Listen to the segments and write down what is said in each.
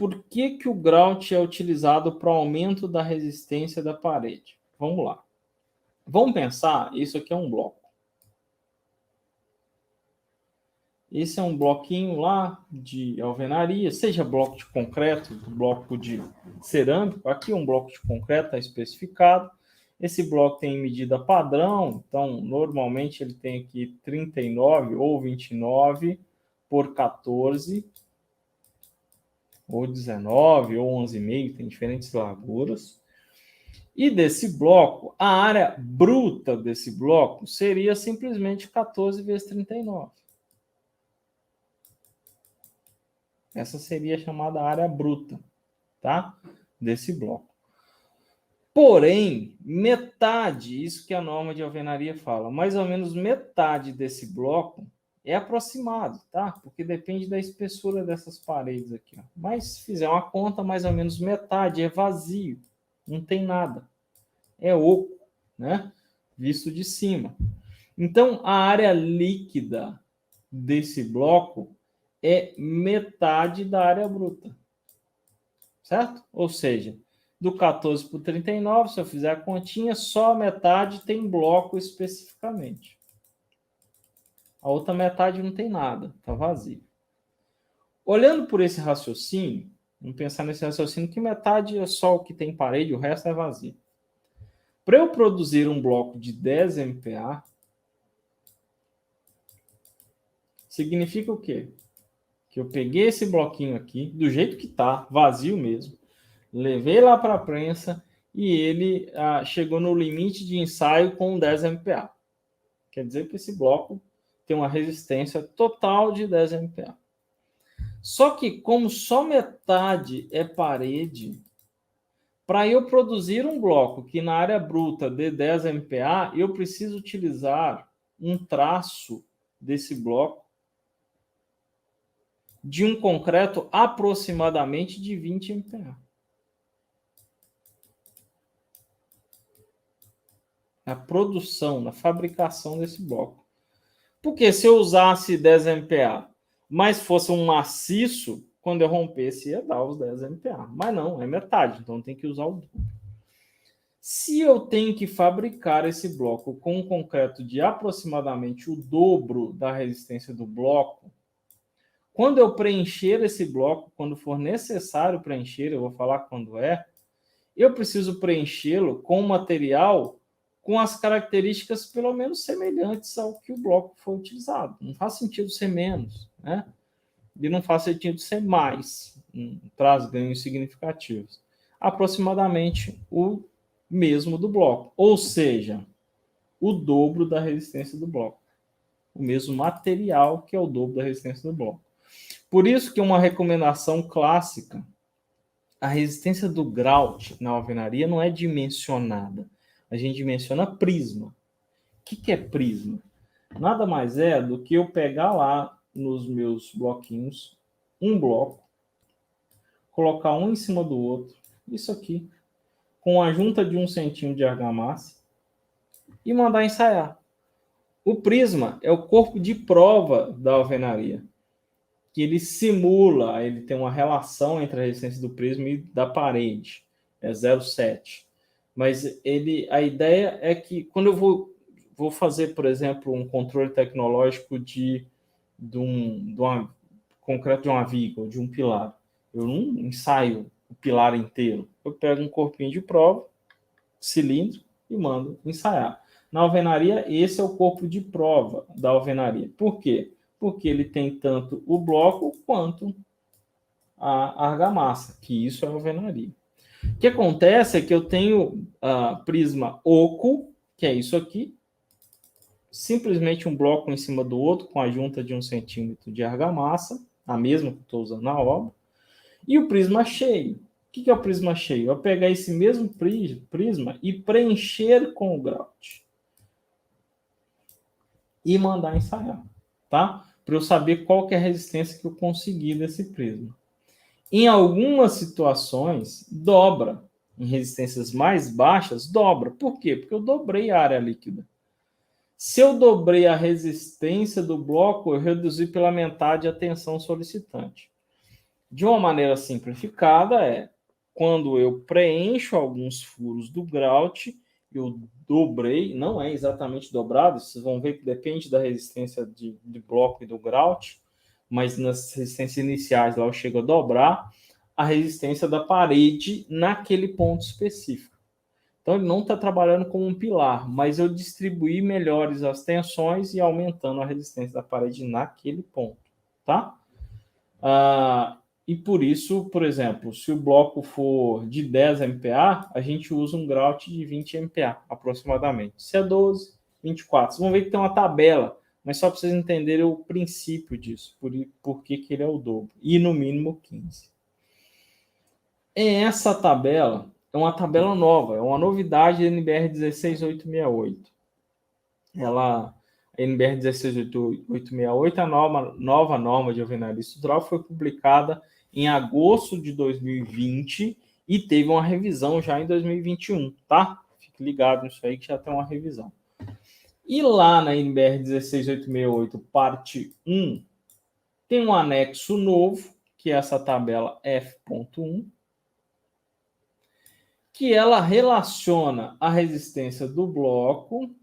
por que o grout é utilizado para o aumento da resistência da parede? Vamos lá. Vamos pensar, isso aqui é um bloco. Esse é um bloquinho lá de alvenaria, seja bloco de concreto, bloco de cerâmico. Aqui é um bloco de concreto, está especificado. Esse bloco tem medida padrão, então normalmente ele tem aqui 39 ou 29 por 14, ou 19, ou 11,5, tem diferentes larguras. E desse bloco, a área bruta desse bloco seria simplesmente 14 vezes 39. Essa seria a chamada área bruta, tá? Desse bloco. Porém, metade, isso que a norma de alvenaria fala, mais ou menos metade desse bloco é aproximado, tá? Porque depende da espessura dessas paredes aqui, ó. Mas se fizer uma conta, mais ou menos metade é vazio, não tem nada. É oco, né? Visto de cima. Então, a área líquida desse bloco é metade da área bruta. Certo? Ou seja, do 14 por 39, se eu fizer a continha, só a metade tem bloco especificamente. A outra metade não tem nada, está vazio. Olhando por esse raciocínio, vamos pensar nesse raciocínio que metade é só o que tem parede, o resto é vazio. Para eu produzir um bloco de 10 MPa, significa o quê? Que eu peguei esse bloquinho aqui, do jeito que está, vazio mesmo, levei lá para a prensa e ele chegou no limite de ensaio com 10 MPa. Quer dizer que esse bloco tem uma resistência total de 10 MPa. Só que, como só metade é parede, para eu produzir um bloco que na área bruta dê 10 MPa, eu preciso utilizar um traço desse bloco de um concreto aproximadamente de 20 MPa. Na produção, na fabricação desse bloco. Porque se eu usasse 10 MPa, mas fosse um maciço, quando eu rompesse ia dar os 10 MPa. Mas não, é metade, então tem que usar o dobro. Se eu tenho que fabricar esse bloco com um concreto de aproximadamente o dobro da resistência do bloco, quando eu preencher esse bloco, quando for necessário preencher, eu vou falar quando é, eu preciso preenchê-lo com um material com as características pelo menos semelhantes ao que o bloco foi utilizado. Não faz sentido ser menos, né? E não faz sentido ser mais, traz ganhos significativos. Aproximadamente o mesmo do bloco, ou seja, o dobro da resistência do bloco. O mesmo material que é o dobro da resistência do bloco. Por isso que uma recomendação clássica, a resistência do grout na alvenaria não é dimensionada. A gente dimensiona prisma. O que é prisma? Nada mais é do que eu pegar lá nos meus bloquinhos um bloco, colocar um em cima do outro, isso aqui, com a junta de 1 centímetro de argamassa e mandar ensaiar. O prisma é o corpo de prova da alvenaria, que ele simula, ele tem uma relação entre a resistência do prisma e da parede, é 0,7. Mas a ideia é que quando eu vou fazer, por exemplo, um controle tecnológico de concreto de uma viga ou de um pilar, eu não ensaio o pilar inteiro. Eu pego um corpinho de prova, cilindro, e mando ensaiar. Na alvenaria, esse é o corpo de prova da alvenaria. Por quê? Porque ele tem tanto o bloco quanto a argamassa, que isso é alvenaria. O que acontece é que eu tenho prisma oco, que é isso aqui, simplesmente um bloco em cima do outro, com a junta de 1 centímetro de argamassa, a mesma que eu estou usando na obra, e o prisma cheio. O que é o prisma cheio? Eu pegar esse mesmo prisma e preencher com o grout. E mandar ensaiar, tá? Para eu saber qual que é a resistência que eu consegui desse prisma. Em algumas situações, dobra. Em resistências mais baixas, dobra. Por quê? Porque eu dobrei a área líquida. Se eu dobrei a resistência do bloco, eu reduzi pela metade a tensão solicitante. De uma maneira simplificada, quando eu preencho alguns furos do grout, eu dobrei, não é exatamente dobrado, vocês vão ver que depende da resistência de bloco e do grout, mas nas resistências iniciais lá eu chego a dobrar a resistência da parede naquele ponto específico. Então ele não está trabalhando como um pilar, mas eu distribuí melhores as tensões e aumentando a resistência da parede naquele ponto, tá? E por isso, por exemplo, se o bloco for de 10 MPa, a gente usa um grout de 20 MPa, aproximadamente. Se é 12, 24. Vocês vão ver que tem uma tabela, mas só para vocês entenderem o princípio disso, por que ele é o dobro. E no mínimo 15. Essa tabela é uma tabela nova, é uma novidade da NBR 16868. A NBR 16868, a nova norma de alvenaria estrutural, foi publicada em agosto de 2020 e teve uma revisão já em 2021, tá? Fique ligado nisso aí que já tem uma revisão. E lá na NBR 16868, parte 1, tem um anexo novo, que é essa tabela F.1, que ela relaciona a resistência do bloco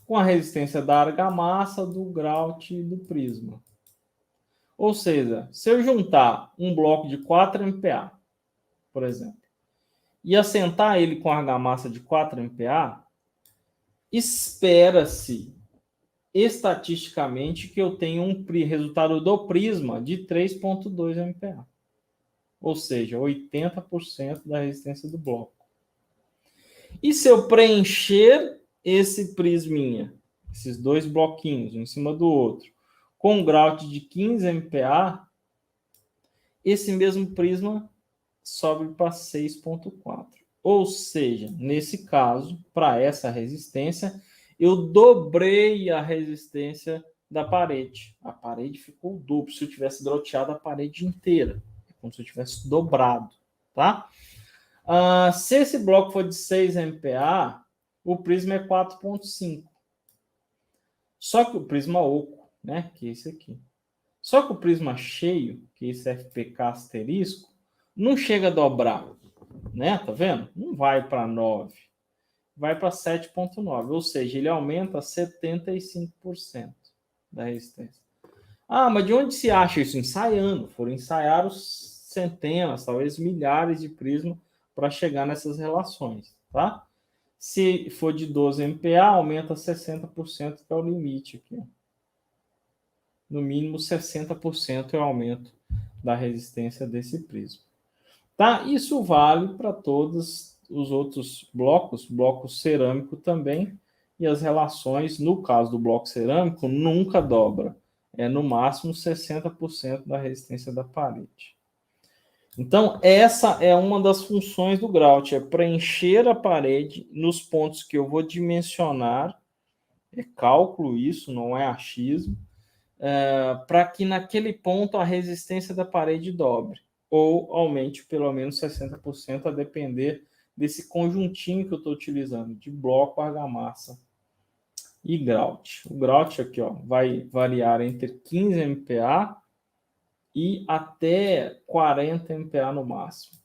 com a resistência da argamassa, do grout e do prisma. Ou seja, se eu juntar um bloco de 4 MPa, por exemplo, e assentar ele com argamassa de 4 MPa, espera-se estatisticamente que eu tenha um resultado do prisma de 3,2 MPa. Ou seja, 80% da resistência do bloco. E se eu preencher esse prisminha, esses dois bloquinhos, um em cima do outro, com um grout de 15 MPa, esse mesmo prisma sobe para 6,4. Ou seja, nesse caso, para essa resistência, eu dobrei a resistência da parede. A parede ficou dupla. Se eu tivesse grouteado a parede inteira, é como se eu tivesse dobrado, tá? Se esse bloco for de 6 MPa, o prisma é 4,5. Só que o prisma oco, né, que é esse aqui. Só que o prisma cheio, que é esse FPK asterisco, não chega a dobrar, né? Tá vendo? Não vai para 9, vai para 7,9, ou seja, ele aumenta 75% da resistência. Mas de onde se acha isso? Ensaiando. Foram ensaiar centenas, talvez milhares de prismas para chegar nessas relações, tá? Se for de 12 MPa, aumenta 60%, que é o limite aqui. No mínimo 60% é o aumento da resistência desse prisma. Tá? Isso vale para todos os outros blocos, bloco cerâmico também, e as relações, no caso do bloco cerâmico, nunca dobra. É no máximo 60% da resistência da parede. Então, essa é uma das funções do grout, é preencher a parede nos pontos que eu vou dimensionar, é cálculo isso, não é achismo, para que naquele ponto a resistência da parede dobre, ou aumente pelo menos 60%, a depender desse conjuntinho que eu estou utilizando, de bloco, argamassa e grout. O grout aqui vai variar entre 15 MPa e até 40 MPa no máximo.